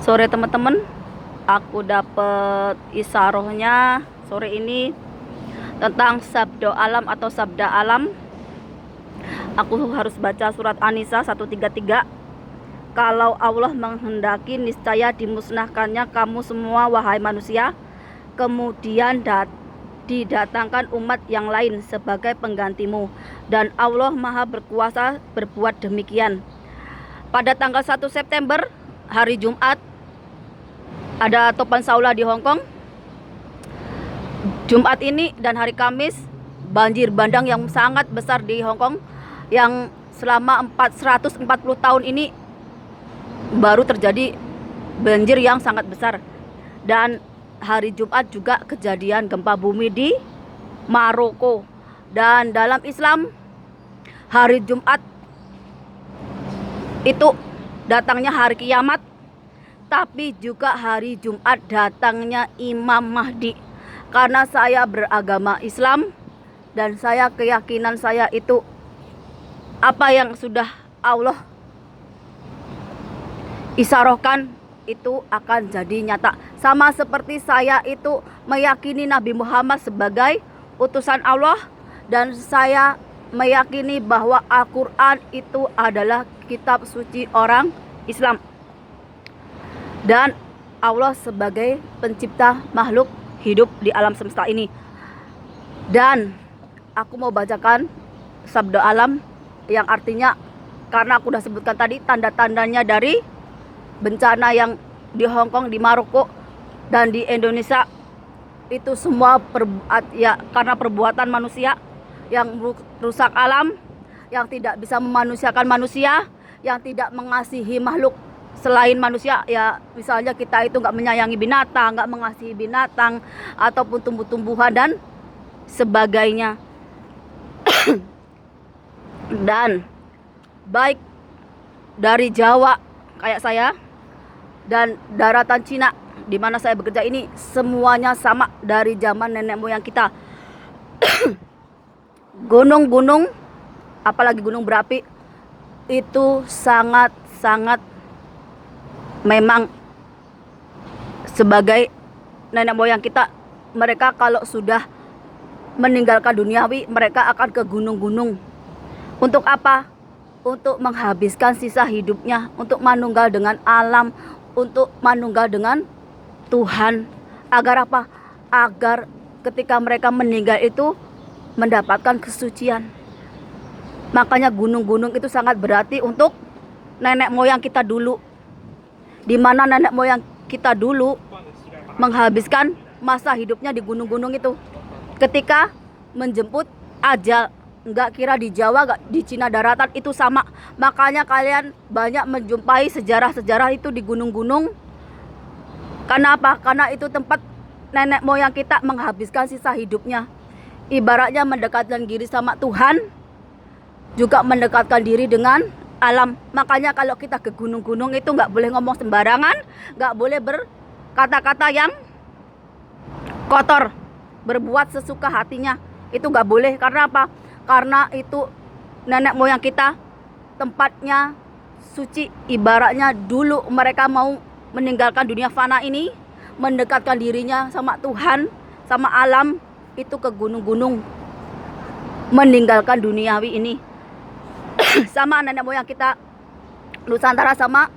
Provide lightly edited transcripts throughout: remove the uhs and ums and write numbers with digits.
Sore teman-teman, aku dapat isarohnya sore ini tentang sabda alam atau sabda alam. Aku harus baca surat An-Nisa 133. Kalau Allah menghendaki, niscaya dimusnahkannya kamu semua wahai manusia, kemudian didatangkan umat yang lain sebagai penggantimu, dan Allah maha berkuasa berbuat demikian. Pada tanggal 1 September hari Jumat, ada topan saula di Hong Kong. Jumat ini dan hari Kamis, banjir bandang yang sangat besar di Hong Kong, yang selama 440 tahun ini baru terjadi banjir yang sangat besar. Dan hari Jumat juga kejadian gempa bumi di Maroko. Dan dalam Islam, hari Jumat itu datangnya hari kiamat, tapi juga hari Jumat datangnya Imam Mahdi. Karena saya beragama Islam dan keyakinan saya itu apa yang sudah Allah isarohkan itu akan jadi nyata. Sama seperti saya itu meyakini Nabi Muhammad sebagai utusan Allah, dan saya meyakini bahwa Al-Quran itu adalah kitab suci orang Islam, dan Allah sebagai pencipta makhluk hidup di alam semesta ini. Dan aku mau bacakan sabda alam yang artinya, karena aku udah sebutkan tadi tanda-tandanya dari bencana yang di Hong Kong, di Maroko, dan di Indonesia, itu semua karena perbuatan manusia yang rusak alam, yang tidak bisa memanusiakan manusia, yang tidak mengasihi makhluk selain manusia. Ya misalnya kita itu nggak menyayangi binatang, nggak mengasihi binatang ataupun tumbuh-tumbuhan dan sebagainya. Dan baik dari Jawa kayak saya dan daratan Cina di mana saya bekerja ini, semuanya sama dari zaman nenek moyang kita. Gunung-gunung, apalagi gunung berapi, itu sangat memang sebagai nenek moyang kita. Mereka kalau sudah meninggalkan duniawi, mereka akan ke gunung-gunung. Untuk apa? Untuk menghabiskan sisa hidupnya, untuk manunggal dengan alam, untuk manunggal dengan Tuhan. Agar apa? Agar ketika mereka meninggal itu mendapatkan kesucian. Makanya gunung-gunung itu sangat berarti untuk nenek moyang kita dulu, di mana nenek moyang kita dulu menghabiskan masa hidupnya di gunung-gunung itu ketika menjemput ajal. Nggak kira di Jawa, nggak di Cina daratan, itu sama. Makanya kalian banyak menjumpai sejarah-sejarah itu di gunung-gunung. Karena apa? Karena itu tempat nenek moyang kita menghabiskan sisa hidupnya. Ibaratnya mendekatkan diri sama Tuhan, juga mendekatkan diri dengan alam. Makanya kalau kita ke gunung-gunung itu nggak boleh ngomong sembarangan, nggak boleh berkata-kata yang kotor, berbuat sesuka hatinya, itu nggak boleh. Karena apa? Karena itu nenek moyang kita tempatnya suci. Ibaratnya dulu mereka mau meninggalkan dunia fana ini, mendekatkan dirinya sama Tuhan, sama alam, itu ke gunung-gunung, meninggalkan duniawi ini. Sama nenek moyang kita Nusantara sama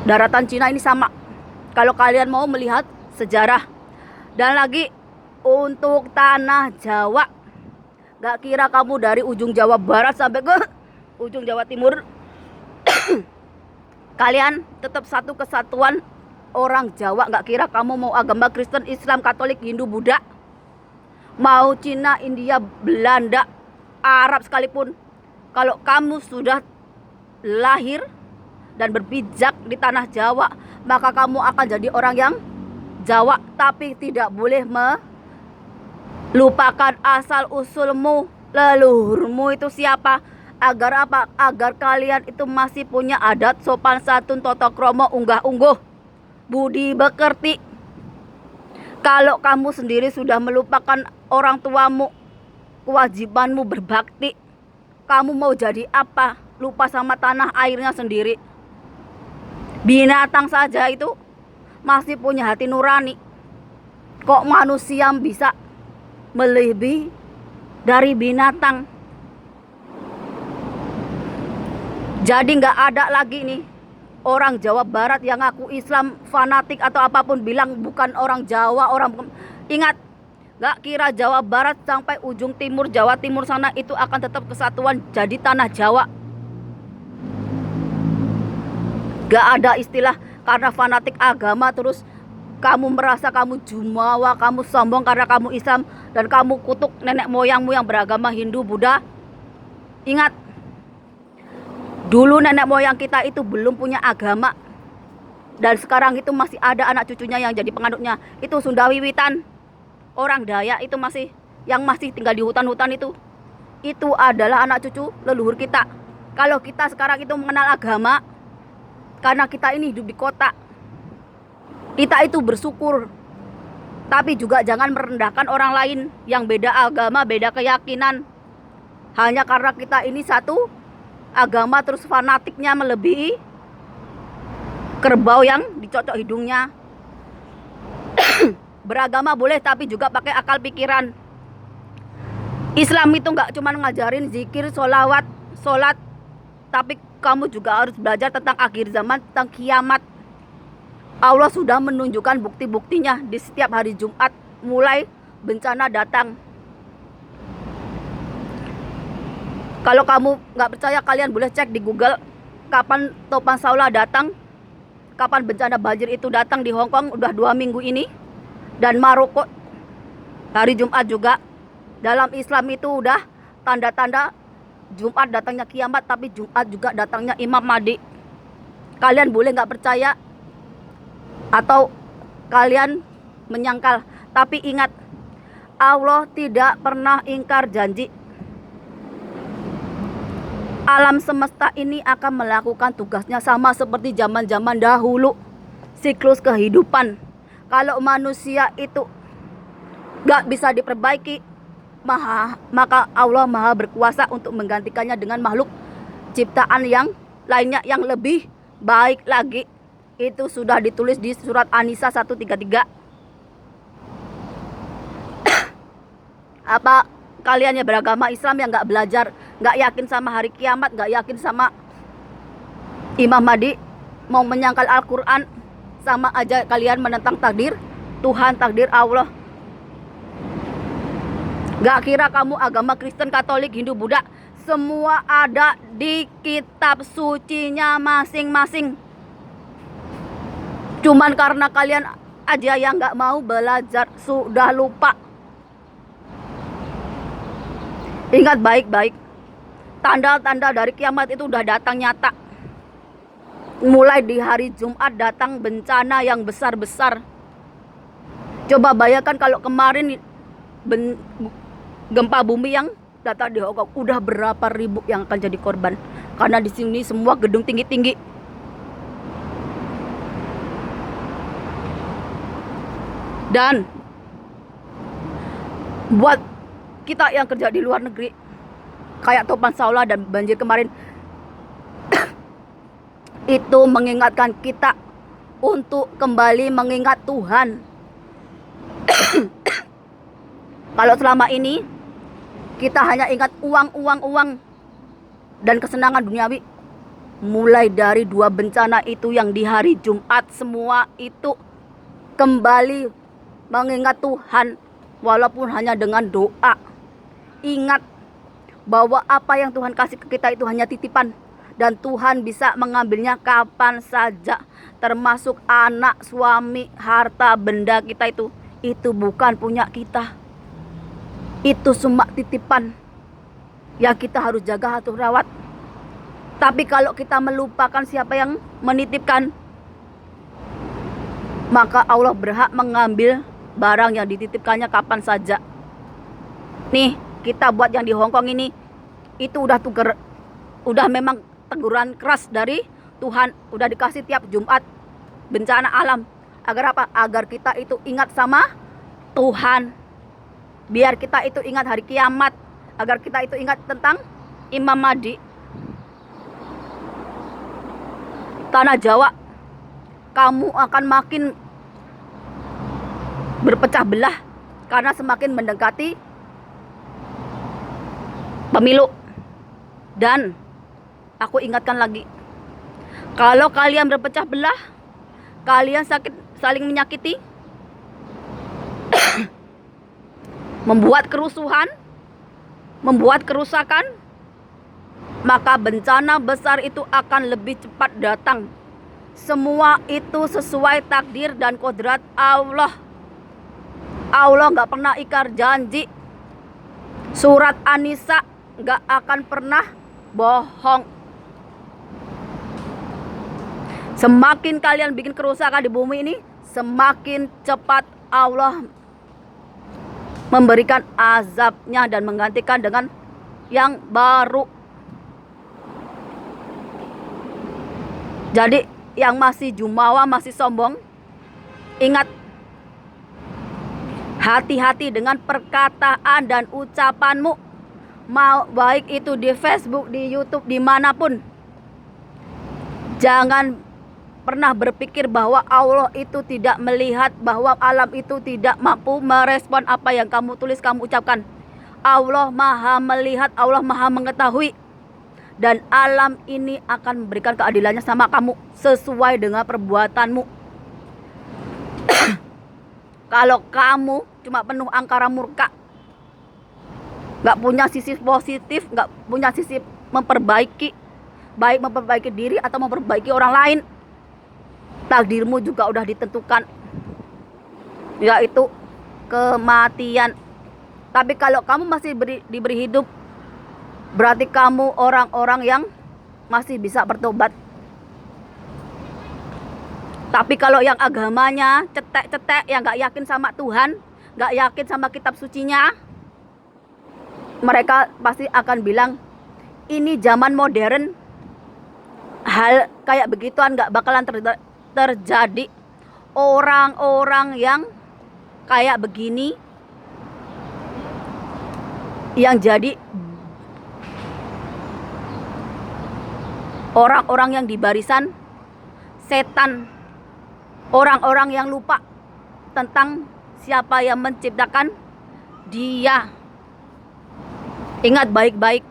daratan Cina ini sama. Kalau kalian mau melihat sejarah. Dan lagi untuk tanah Jawa, gak kira kamu dari ujung Jawa Barat sampai ke ujung Jawa Timur, kalian tetap satu kesatuan orang Jawa. Gak kira kamu mau agama Kristen, Islam, Katolik, Hindu, Buddha, mau Cina, India, Belanda, Arab sekalipun. Kalau kamu sudah lahir dan berpijak di tanah Jawa, maka kamu akan jadi orang yang Jawa. Tapi tidak boleh lupakan asal usulmu, leluhurmu itu siapa. Agar apa? Agar kalian itu masih punya adat, sopan santun, tata krama, unggah-ungguh, budi pekerti. Kalau kamu sendiri sudah melupakan orang tuamu, kewajibanmu berbakti, kamu mau jadi apa? Lupa sama tanah airnya sendiri. Binatang saja itu masih punya hati nurani. Kok manusia bisa melebihi dari binatang? Jadi nggak ada lagi nih orang Jawa Barat yang ngaku Islam fanatik atau apapun bilang bukan orang Jawa, ingat, nggak kira Jawa Barat sampai ujung timur Jawa Timur sana itu akan tetap kesatuan jadi tanah Jawa. Gak ada istilah karena fanatik agama terus kamu merasa kamu jumawa, kamu sombong karena kamu Islam dan kamu kutuk nenek moyangmu yang beragama Hindu, Buddha. Ingat, dulu nenek moyang kita itu belum punya agama dan sekarang itu masih ada anak cucunya yang jadi penganutnya. Itu Sunda Wiwitan, orang Dayak itu yang masih tinggal di hutan-hutan itu adalah anak cucu leluhur kita. Kalau kita sekarang itu mengenal agama karena kita ini hidup di kota, kita itu bersyukur. Tapi juga jangan merendahkan orang lain yang beda agama, beda keyakinan. Hanya karena kita ini satu agama terus fanatiknya melebihi kerbau yang dicocok hidungnya. Beragama boleh tapi juga pakai akal pikiran. Islam itu nggak cuma ngajarin zikir, sholat, tapi kamu juga harus belajar tentang akhir zaman, tentang kiamat. Allah sudah menunjukkan bukti-buktinya di setiap hari Jumat mulai bencana datang. Kalau kamu nggak percaya, kalian boleh cek di Google kapan topan Saula datang, kapan bencana banjir itu datang di Hong Kong, udah 2 minggu ini. Dan Maroko hari Jumat juga. Dalam Islam itu udah tanda-tanda Jumat datangnya kiamat, tapi Jumat juga datangnya Imam Mahdi. Kalian boleh nggak percaya atau kalian menyangkal, tapi ingat, Allah tidak pernah ingkar janji. Alam semesta ini akan melakukan tugasnya sama seperti zaman-zaman dahulu, siklus kehidupan. Kalau manusia itu gak bisa diperbaiki, maka Allah Maha berkuasa untuk menggantikannya dengan makhluk ciptaan yang lainnya yang lebih baik lagi. Itu sudah ditulis di surat An-Nisa 133. Apa kalian yang beragama Islam yang gak belajar, gak yakin sama hari kiamat, gak yakin sama Imam Mahdi, mau menyangkal Al-Quran, sama aja kalian menentang takdir Tuhan, takdir Allah. Gak kira kamu agama Kristen, Katolik, Hindu, Buddha, semua ada di kitab sucinya masing-masing. Cuman karena kalian aja yang gak mau belajar, sudah lupa. Ingat baik-baik, tanda-tanda dari kiamat itu udah datang nyata. Mulai di hari Jumat datang bencana yang besar-besar. Coba bayangkan kalau kemarin gempa bumi yang datang di Hong Kong, udah berapa ribu yang akan jadi korban. Karena di sini semua gedung tinggi-tinggi. Dan buat kita yang kerja di luar negeri, kayak topan Saula dan banjir kemarin, itu mengingatkan kita untuk kembali mengingat Tuhan. Kalau selama ini kita hanya ingat uang dan kesenangan duniawi, mulai dari 2 bencana itu yang di hari Jumat, semua itu kembali mengingat Tuhan walaupun hanya dengan doa. Ingat bahwa apa yang Tuhan kasih ke kita itu hanya titipan, dan Tuhan bisa mengambilnya kapan saja, termasuk anak, suami, harta, benda kita itu bukan punya kita. Itu semua titipan yang kita harus jaga, harus rawat. Tapi kalau kita melupakan siapa yang menitipkan, maka Allah berhak mengambil barang yang dititipkannya kapan saja. Nih, kita buat yang di Hong Kong ini, itu udah memang teguran keras dari Tuhan, udah dikasih tiap Jumat bencana alam. Agar apa? Agar kita itu ingat sama Tuhan. Biar kita itu ingat hari kiamat, agar kita itu ingat tentang Imam Mahdi. Tanah Jawa kamu akan makin berpecah belah karena semakin mendekati pemilu. Dan aku ingatkan lagi, kalau kalian berpecah belah, kalian saling menyakiti, membuat kerusuhan, membuat kerusakan, maka bencana besar itu akan lebih cepat datang. Semua itu sesuai takdir dan kodrat Allah. Allah gak pernah ingkar janji. Surat An-Nisa gak akan pernah bohong. Semakin kalian bikin kerusakan di bumi ini, semakin cepat Allah memberikan azabnya dan menggantikan dengan yang baru. Jadi yang masih jumawa, masih sombong, ingat, hati-hati dengan perkataan dan ucapanmu. Mau baik itu di Facebook, di YouTube, dimanapun. Jangan pernah berpikir bahwa Allah itu tidak melihat, bahwa alam itu tidak mampu merespon apa yang kamu tulis, kamu ucapkan. Allah maha melihat, Allah maha mengetahui. Dan alam ini akan memberikan keadilannya sama kamu sesuai dengan perbuatanmu. Kalau kamu cuma penuh angkara murka, gak punya sisi positif, gak punya sisi memperbaiki, baik memperbaiki diri atau memperbaiki orang lain, takdirmu juga udah ditentukan, yaitu kematian. Tapi kalau kamu masih diberi hidup, berarti kamu orang-orang yang masih bisa bertobat. Tapi kalau yang agamanya cetek-cetek, yang gak yakin sama Tuhan, gak yakin sama kitab sucinya, mereka pasti akan bilang, ini zaman modern, hal kayak begituan gak bakalan terjadi. Orang-orang yang kayak begini, yang jadi orang-orang yang di barisan setan, orang-orang yang lupa tentang siapa yang menciptakan dia. Ingat baik-baik,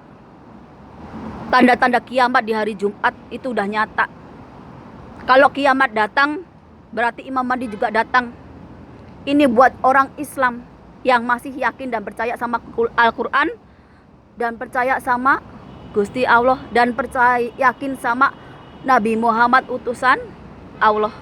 tanda-tanda kiamat di hari Jumat itu udah nyata. Kalau kiamat datang, berarti Imam Mahdi juga datang. Ini buat orang Islam yang masih yakin dan percaya sama Al-Quran, dan percaya sama Gusti Allah, dan percaya yakin sama Nabi Muhammad utusan Allah.